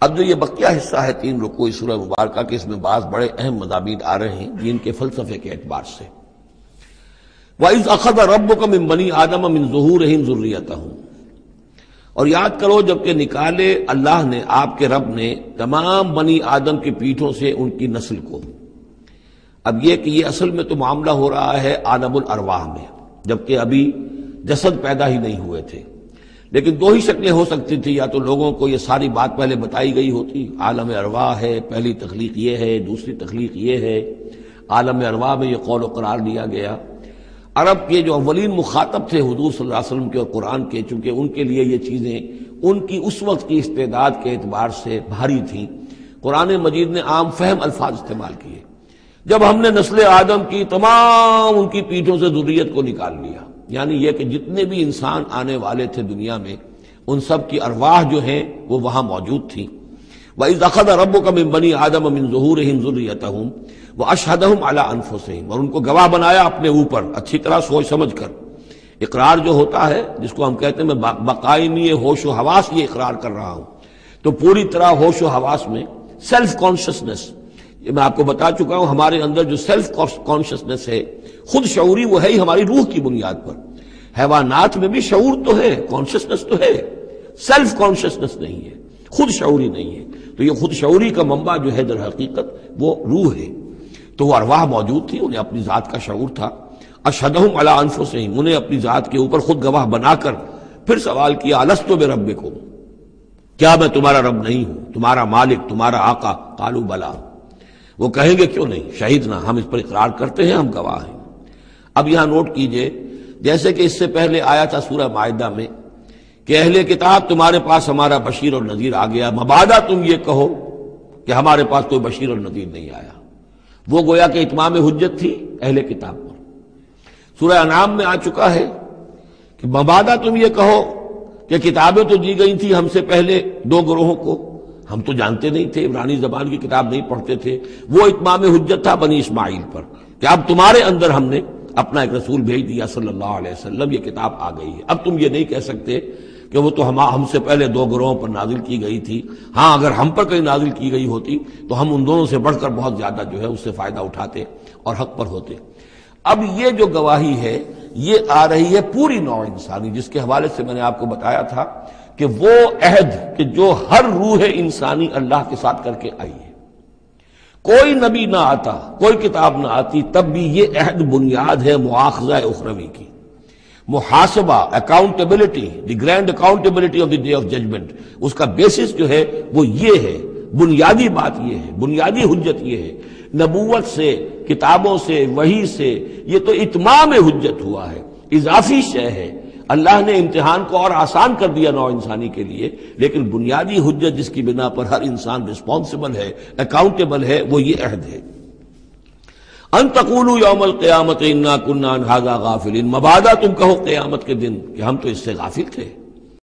اب جو یہ بقیہ حصہ ہے 3 رکوع سورہ مبارکہ کے، اس میں بعض بڑے اہم مضامین آ رہے ہیں دین کے فلسفے کے اعتبار سے۔ وَإِذْ أَخَذَ رَبُّكَ مِن بَنِي آدَمَ مِن ظُهُورِهِمْ ذُرِّيَّتَهُمْ، اور یاد کرو جب کہ نکالے اللہ نے، آپ کے رب نے، تمام بنی آدم کی پیٹھوں سے ان کی نسل کو۔ اب یہ کہ یہ اصل میں تو معاملہ ہو رہا ہے عالم الارواح میں، جبکہ ابھی جسد پیدا ہی نہیں ہوئے تھے، لیکن 2 ہی شکلیں ہو سکتی تھی، یا تو لوگوں کو یہ ساری بات پہلے بتائی گئی ہوتی، عالم ارواح ہے، پہلی تخلیق یہ ہے، دوسری تخلیق یہ ہے، عالم ارواح میں یہ قول و قرار لیا گیا۔ عرب کے جو اولین مخاطب تھے حضور صلی اللہ علیہ وسلم کے اور قرآن کے، چونکہ ان کے لیے یہ چیزیں ان کی اس وقت کی استعداد کے اعتبار سے بھاری تھیں، قرآن مجید نے عام فہم الفاظ استعمال کیے۔ جب ہم نے نسل آدم کی تمام ان کی پیٹھوں سے ذریت کو نکال لیا، یعنی یہ کہ جتنے بھی انسان آنے والے تھے دنیا میں، ان سب کی ارواح جو ہیں وہ وہاں موجود تھیں۔ وَإِذْ أَخَذَ رَبُّكَ مِن بَنِي آدَمَ مِن ظُهُورِهِمْ ذُرِّيَّتَهُمْ وَأَشْهَدَهُمْ عَلَىٰ أَنفُسِهِمْ، اور ان کو گواہ بنایا اپنے اوپر، اچھی طرح سوچ سمجھ کر۔ اقرار جو ہوتا ہے جس کو ہم کہتے ہیں میں بقائمی ہوش و حواس یہ اقرار کر رہا ہوں، تو پوری طرح ہوش و حواس میں سیلف کانشسنس، یہ میں آپ کو بتا چکا ہوں، ہمارے اندر جو سیلف کانشسنس ہے، خود شعوری، وہ ہے ہی ہماری روح کی بنیاد پر۔ حیوانات میں بھی شعور تو ہے، کانشسنس تو ہے، سیلف کانشسنس نہیں ہے، خود شعوری نہیں ہے۔ تو یہ خود شعوری کا منبع جو ہے در حقیقت وہ روح ہے۔ تو وہ ارواح موجود تھی، انہیں اپنی ذات کا شعور تھا۔ اشہدہم علی انفسہم، انہیں اپنی ذات کے اوپر خود گواہ بنا کر پھر سوال کیا، الست بربکم، کیا میں تمہارا رب نہیں ہوں، تمہارا مالک، تمہارا آقا؟ قالوا بلا، وہ کہیں گے کیوں نہیں، شہیدنا، ہم اس پر اقرار کرتے ہیں، ہم گواہ ہیں۔ اب یہاں نوٹ کیجئے، جیسے کہ اس سے پہلے آیا تھا سورہ مائدہ میں کہ اہل کتاب تمہارے پاس ہمارا بشیر اور نذیر آ گیا، مبادا تم یہ کہو کہ ہمارے پاس کوئی بشیر اور نذیر نہیں آیا۔ وہ گویا کہ اتمام حجت تھی اہل کتاب پر۔ سورہ انعام میں آ چکا ہے کہ مبادا تم یہ کہو کہ کتابیں تو دی گئی تھی ہم سے پہلے 2 گروہوں کو، ہم تو جانتے نہیں تھے، عبرانی زبان کی کتاب نہیں پڑھتے تھے، وہ اتمام حجت تھا بنی اسماعیل پر کہ اب تمہارے اندر ہم نے اپنا ایک رسول بھیج دیا صلی اللہ علیہ وسلم، یہ کتاب آ گئی ہے۔ اب تم یہ نہیں کہہ سکتے کہ وہ تو ہم سے پہلے 2 گروہوں پر نازل کی گئی تھی، ہاں اگر ہم پر کہیں نازل کی گئی ہوتی تو ہم ان دونوں سے بڑھ کر بہت زیادہ جو ہے اس سے فائدہ اٹھاتے اور حق پر ہوتے۔ اب یہ جو گواہی ہے یہ آ رہی ہے پوری نوع انسانی، جس کے حوالے سے میں نے آپ کو بتایا تھا کہ وہ عہد کہ جو ہر روح انسانی اللہ کے ساتھ کر کے آئی ہے، کوئی نبی نہ آتا، کوئی کتاب نہ آتی، تب بھی یہ عہد بنیاد ہے مؤاخذہ اخروی کی، محاسبہ، accountability, the grand accountability of the day of judgment, اس کا بیسس جو ہے وہ یہ ہے، بنیادی بات یہ ہے، بنیادی حجت یہ ہے۔ نبوت سے، کتابوں سے، وحی سے، یہ تو اتمام حجت ہوا ہے، اضافی شے ہے۔ اللہ نے امتحان کو اور آسان کر دیا نوع انسانی کے لیے، لیکن بنیادی حجت جس کی بنا پر ہر انسان رسپانسبل ہے، اکاؤنٹیبل ہے، وہ یہ عہد ہے۔ ان تقولوا یوم القیامت انا کنا عن ھذا غافلین، مبادا تم کہو قیامت کے دن کہ ہم تو اس سے غافل تھے۔